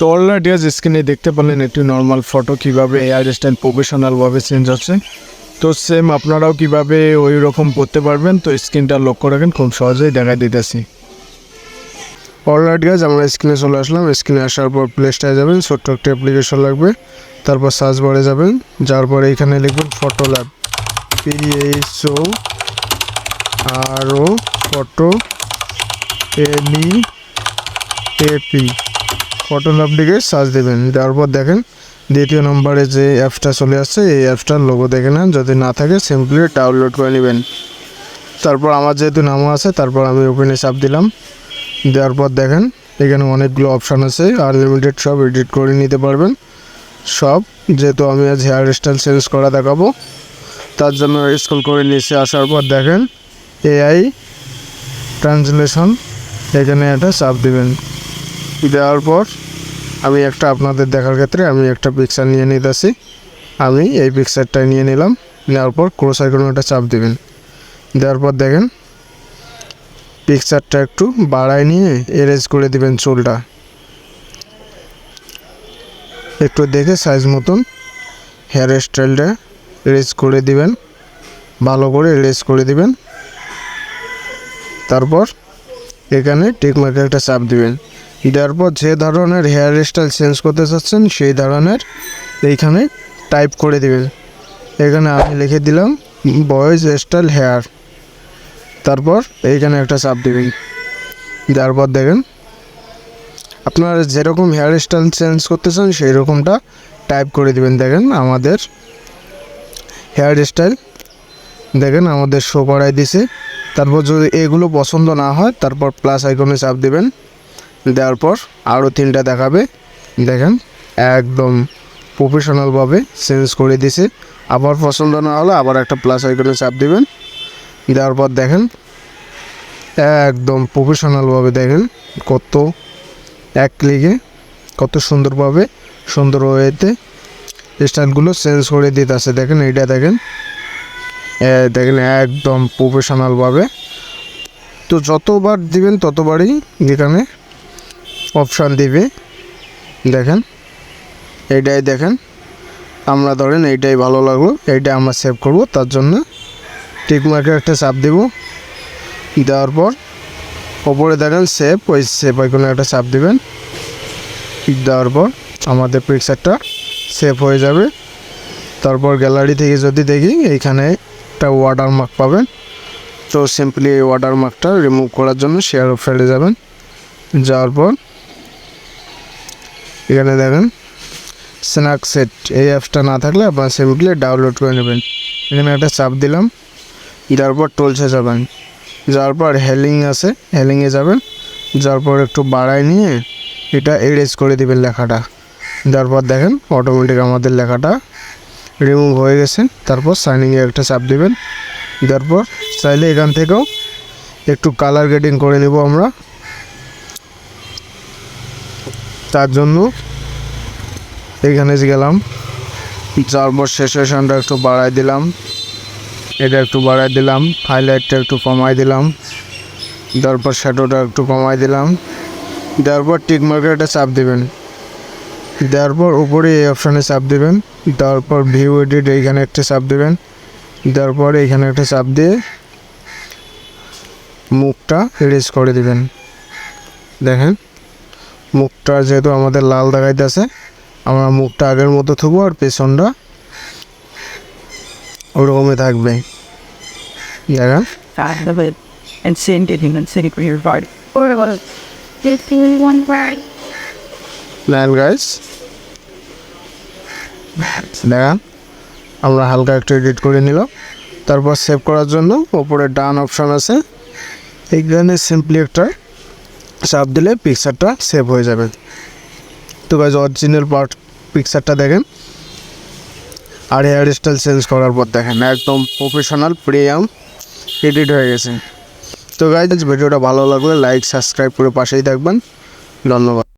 তো অলরেডি আজ স্ক্রিনে দেখতে পারলেন একটি নর্মাল ফটো কীভাবে হেয়ার স্টাইল প্রফেশনালভাবে চেঞ্জ হচ্ছে। তো সেম আপনারাও কীভাবে ওই রকম করতে পারবেন, তো স্ক্রিনটা লক্ষ্য রাখেন, খুব সহজেই দেখাই দিতেছি। অলরেডি আজ আমরা স্ক্রিনে চলে আসলাম। স্ক্রিনে আসার পর প্লে স্টোরে যাবেন, ছোট্ট একটা অ্যাপ্লিকেশন লাগবে। তারপর সার্চ বারে যাবেন, যাওয়ার পরে এখানে লিখবেন photo lab, PHORO photo LEAP photo lab লিখে সার্চ দেবেন। দেওয়ার পর দেখেন দ্বিতীয় নম্বরে যে অ্যাপসটা চলে আসছে, এই অ্যাপসটার লোগো দেখে নেন, যদি না থাকে সিম্পলি ডাউনলোড করে নেবেন। তারপর আমার যেহেতু নামও আছে, তারপর আমি ওপেনে চাপ দিলাম। দেওয়ার পর দেখেন এখানে অনেকগুলো অপশান আছে, আনলিমিটেড সব এডিট করে নিতে পারবেন সব। যেহেতু আমি আজ হেয়ার স্টাইল চেঞ্জ করা দেখাবো, তার জন্য স্ক্রল করে নিচে আসার পর দেখেন AI ট্রান্সলেশন, এখানে একটা চাপ দেবেন। দেওয়ার পর আমি একটা আপনাদের দেখার ক্ষেত্রে আমি একটা পিকচার নিয়ে নিতেছি। আমি এই পিকচারটাই নিয়ে নিলাম। নেওয়ার পর ক্রস আইকনে একটা চাপ দেবেন। দেওয়ার পর দেখেন পিকচারটা একটু বাড়ায় নিয়ে এরেজ করে দিবেন চুলটা, একটু দেখে সাইজ মতন হেয়ার স্টাইলটা এরেজ করে দিবেন, ভালো করে এরেজ করে দিবেন। তারপর এখানে টিক মার্কে একটা চাপ দিবেন। দেওয়ার পর যে ধরনের হেয়ার স্টাইল চেঞ্জ করতে চাচ্ছেন সেই ধরনের এইখানে টাইপ করে দিবেন। এখানে আমি লিখে দিলাম বয়েজ স্টাইল হেয়ার। তারপর এইখানে একটা চাপ দিবেন। দেওয়ার পর দেখেন আপনারা যেরকম হেয়ার স্টাইল চেঞ্জ করতে চান সেই রকমটা টাইপ করে দিবেন। দেখেন আমাদের হেয়ার স্টাইল দেখেন আমাদের শো করাই দিছে। তারপর যদি এগুলো পছন্দ না হয়, তারপর প্লাস আইকনে চাপ দিবেন। দেওয়ার পর আরও 3টা দেখাবে। দেখেন একদম প্রফেশনালভাবে চেঞ্জ করে দিছে। আবার পছন্দ না হলে আবার একটা প্লাস আইকনে চাপ দিবেন। দেওয়ার পর দেখেন একদম প্রফেশনালভাবে দেখেন কত এক ক্লিকে কত সুন্দরভাবে সুন্দর ওয়েতে স্টাইলগুলো চেঞ্জ করে দিতেছে। দেখেন এইটা দেখেন দেখেন একদম প্রফেশনালভাবে। তো যতবার দিবেন ততবারই এখানে অপশান দিবে। দেখেন এইটাই দেখেন আমরা ধরেন এইটাই ভালো লাগলো, এইটা আমরা সেভ করব, তার জন্য টিক মার্কে একটা চাপ দেব। দেওয়ার পর ওপরে দেখেন সেভ, ওই সেভ আইকনে একটা চাপ দিবেন। দেওয়ার পর আমাদের পিকচারটা সেভ হয়ে যাবে। তারপর গ্যালারি থেকে যদি দেখি এইখানে একটা ওয়াটারমার্ক পাবেন, তো সিম্পলি এই ওয়াটারমার্কটা রিমুভ করার জন্য শেয়ার ফেলে যাবেন। যাওয়ার পর এখানে দেখেন স্ন্যাপচ্যাট, এই অ্যাপসটা না থাকলে আপনারা সিম্পলি ডাউনলোড করে নেবেন। এখানে একটা চাপ দিলাম। যাওয়ার পর টুলসে যাবেন। যাওয়ার পর হেলিং আছে, হেলিংয়ে যাবেন। যাওয়ার পর একটু বাড়ায় নিয়ে এটা এরেজ করে দিবেন লেখাটা। যাওয়ার পর দেখেন অটোমেটিক আমাদের লেখাটা রিমুভ হয়ে গেছে। তারপর সাইনিংয়ে একটা চাপ দিবেন। দেওয়ার পর চাইলে এখান থেকেও একটু কালার গ্রেডিং করে নেব আমরা। তার জন্য এখানে গেলাম। যাওয়ার পর সেশনটা একটু বাড়াই দিলাম, এটা একটু বাড়াই দিলাম, হাইলাইটটা একটু কমাই দিলাম। দেওয়ার পর শ্যাডোটা একটু কমাই দিলাম। দেওয়ার পর টিক মার্কে একটা চাপ দেবেন। দেওয়ার পর উপরে এই অপশানে চাপ দেবেন। দেওয়ার পর ভিউ এডিট এইখানে একটা চাপ দেবেন। দেওয়ার পর এইখানে একটা চাপ দিয়ে মুখটা এরেজ করে দিবেন। দেখেন মুখটা যেহেতু আমাদের লাল দেখাইতেছে, আমরা মুখটা আগের মতো থুবো আর পেছনটা ওরকমই থাকবে। দেখেন and send it in and send it for your body. Or just one word. Plan guys দেখেন আমরা হালকা একটু এডিট করে নিলাম। তারপর সেভ করার জন্য ওপরে ডান অপশান আছে, এইখানে সিম্পলি একটা চাপ দিলে পিকচারটা সেভ হয়ে যাবে। তো গাইস অরিজিনাল পিকচারটা দেখেন আর হেয়ার স্টাইল চেঞ্জ করার পর দেখেন একদম প্রফেশনাল প্রিমিয়াম এডিট হয়ে গেছে। তো গাইস ভিডিওটা ভালো লাগলে লাইক সাবস্ক্রাইব করে পাশেই থাকবেন। ধন্যবাদ।